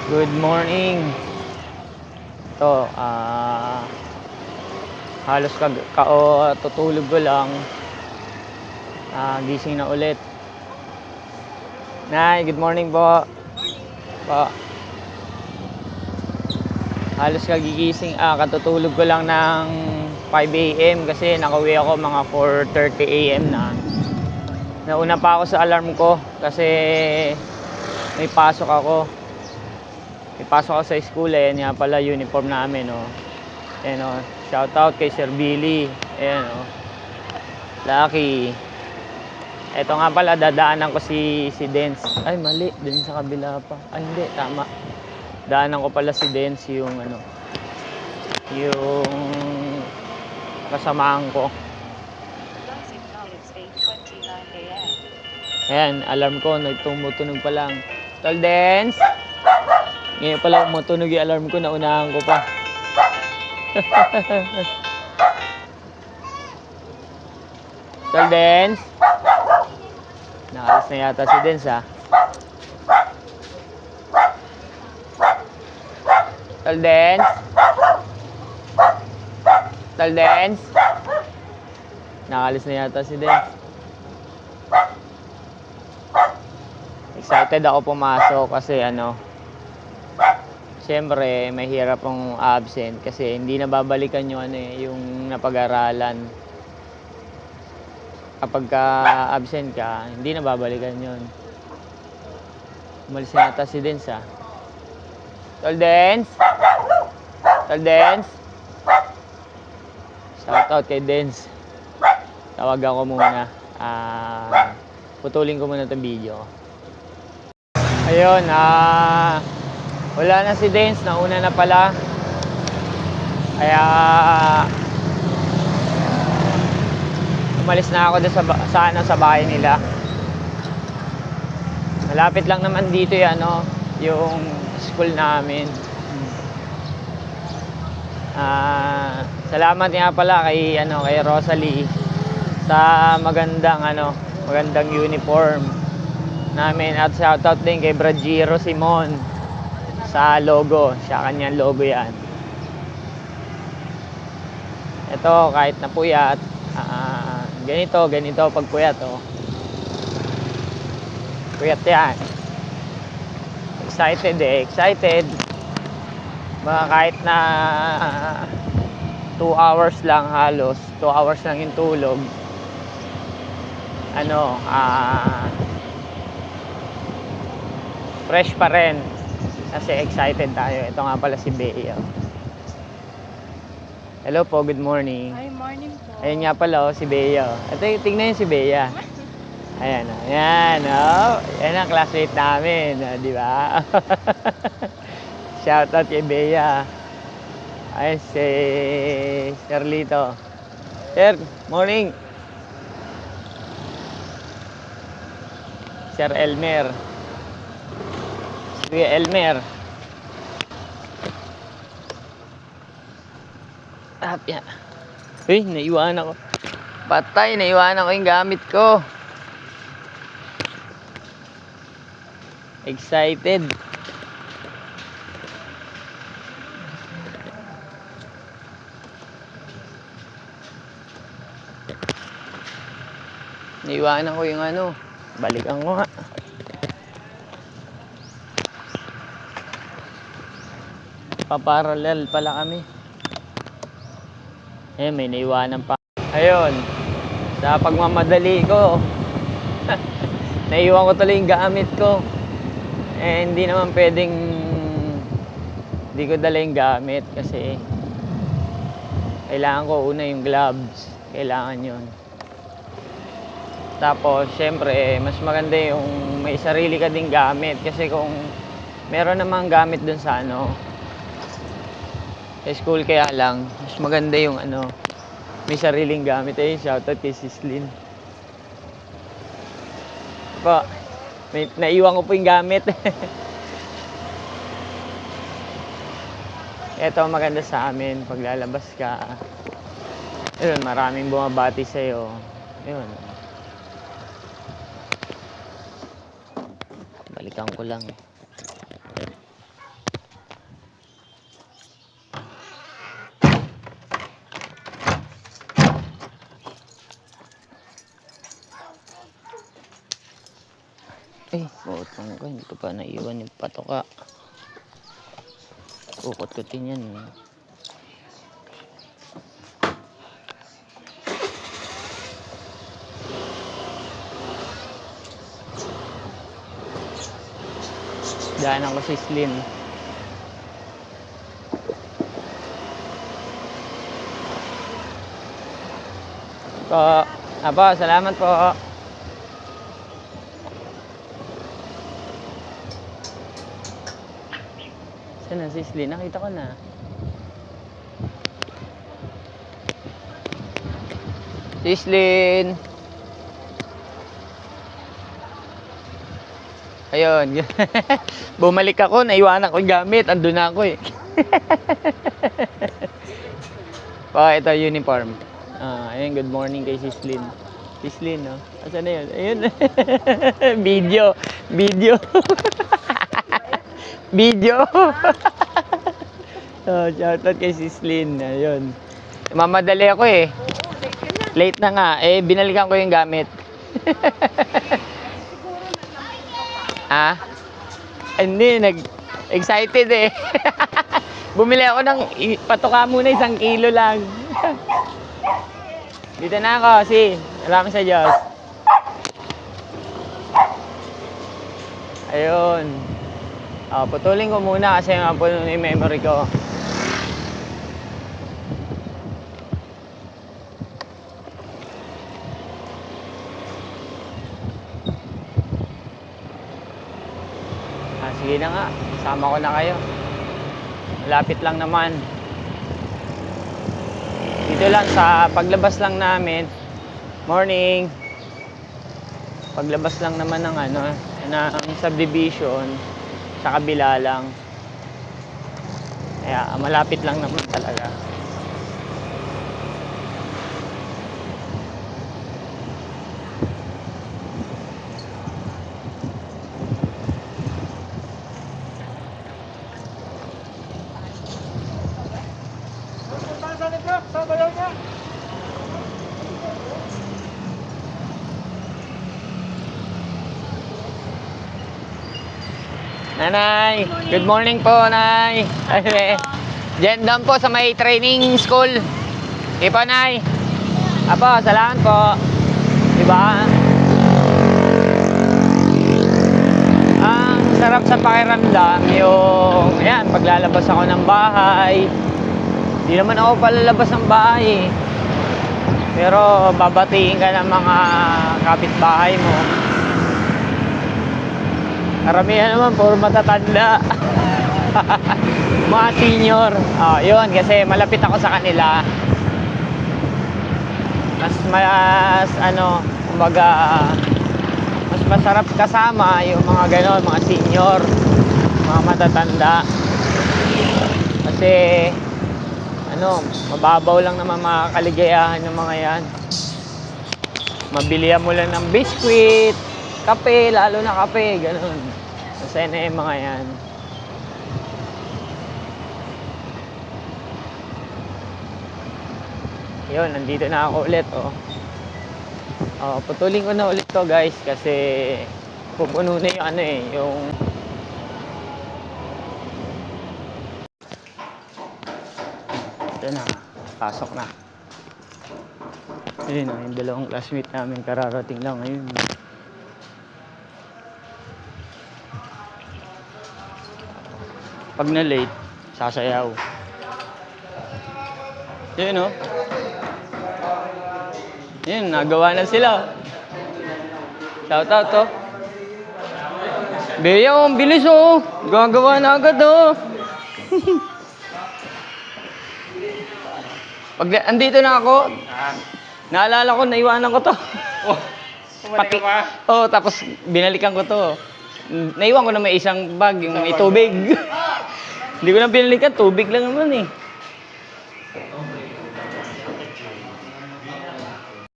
Good morning. Ito, halos tutulog ko lang. Gising na ulit. Nay, good morning po. Po. Halos kagigising, katutulog ko lang ng 5 AM kasi nakauwi ako mga 4:30 AM na. Nauna pa ako sa alarm ko kasi may pasok ako. Ipasok ako sa school nga pala uniform namin, oh. Ayan, oh. Shout out kay Sir Billy. Ayan, oh. Lucky. Ito nga pala, dadaanan ko si Dance. Ay, mali. Dun sa kabila pa. Ay, hindi. Tama. Daanan ko pala si Dance, yung kasamaan ko. Ayan, alarm ko. Nagtumutunog pa lang. Tol Dance! Ngayon pala umutunog yung alarm ko, naunahan ko pa. Tol Dance? Nakalis na yata si Dance, ha? Tol Dance? Tol Dance? Nakalis na yata si Dance. Excited ako pumasok kasi siyempre, mahirap ang absent kasi hindi na babalikan yung napag-aralan. Kapag absent ka, hindi na babalikan yun. Umalis na yata si Dance, ha? Tol Dance? Tol Dance? Shout out kay Dance. Tawagan ko muna. Putulin ko muna itong video. Ayun, wala na si Dance, nauna na pala. Kaya umalis na ako doon sa bahay nila. Malapit lang naman dito yung school namin. Salamat nga pala kay Rosalie sa magandang uniform namin, at shoutout din kay Brajiro Simon sa logo. Siya kanyang logo yan. Ito, kahit na puyat, ganito pag puyat, oh. Puyat yan. Excited. Kahit na 2 hours lang, halos 2 hours lang yung tulog, fresh pa rin kasi excited tayo. Ito nga pala si Bea. Hello po, good morning. Hi, morning po. Ayun nga pala, si Bea. Ito, tingnan yung si Bea. Ayan, ayan, yan ang classmate namin, di ba? Shout out kay Bea. Ayun si Sir Lito. Sir, morning. Sir Elmer. Kuya Elmer. Yan. Uy, naiwanan ko. Patay, naiwanan ko yung gamit ko. Excited. Naiwanan ko yung balikan ko nga. Paparallel pala kami. May naiwanan pa. Ayun, sa pagmamadali ko, naiwan ko tuloy yung gamit ko. Hindi naman pwedeng hindi ko dala yung gamit kasi kailangan ko una yung gloves. Kailangan yun. Tapos syempre mas maganda yung may sarili ka ding gamit, kasi kung meron namang gamit dun sa school, kaya lang mas maganda yung may sariling gamit. Shoutout kay Sislin po. Naiwan ko po yung gamit. Ito maganda sa amin pag lalabas ka. Ayun, maraming bumabati sa'yo. Ayun, balikan ko lang. Ang ko, hindi ko pa naiwan yung patoka. Kukot-kutin yan. Daanan ko si Slim. Po. Apo, salamat po. Saan na si Slim? Nakita ko na. Si Slim. Ayun. Bumalik ako, naiwanan ko yung gamit. Andun na ako eh. Ito uniform. Ayun, good morning kay Sislin. Sislin, no? Asan na yun? Ayun. Video. Video. Video. Shoutout kay Sislin. Ayun. Mamadali ako eh. Late na nga. Binalikan ko yung gamit. Hindi, excited eh. Bumili ako ng patoka muna, 1 kilo lang. Dito na ako, salamat sa Diyos. Ayun. Putulin ko muna kasi mapuno na yung memory ko. Sige na nga, sama ko na kayo. Malapit lang naman. Dito lang sa paglabas lang namin. Morning. Paglabas lang naman ng ng subdivision sa kabila lang. Kaya malapit lang naman talaga. Nanay, good morning po, Nay. Diyan doon po sa may training school. Ipo, Nay. Apo, salamat po. Diba? Ang sarap sa pakiramdam yung, ayan, paglalabas ako ng bahay. Hindi naman ako palalabas ng bahay eh. Pero babatiin ka ng mga kapitbahay mo. Karamihan naman, puro matatanda. Mga senior. Yun, kasi malapit ako sa kanila. Kumbaga, mas masarap kasama yung mga ganon, mga senior, mga matatanda. Kasi, mababaw lang naman mga kaligayahan ng mga yan. Mabilihan mo lang ng biskwit, kape, lalo na kape, ganun. Kasi na yung mga yan. Yun, nandito na ako ulit, putulin ko na ulit to guys, kasi pupuno na yung yung ito na, pasok na. Ayun yung dalawang classmate namin kararating lang ngayon. Pag na late, sasayaw. Yun Yun, nagawa na sila. Shoutout to. Beya, ang bilis gagawa na agad Pag andito na ako, naalala ko, naiwanan ko to. Pati, tapos binalikan ko to. Naiwan ko na may isang bag, yung may tubig. Hindi ko na binalikan, tubig lang naman eh.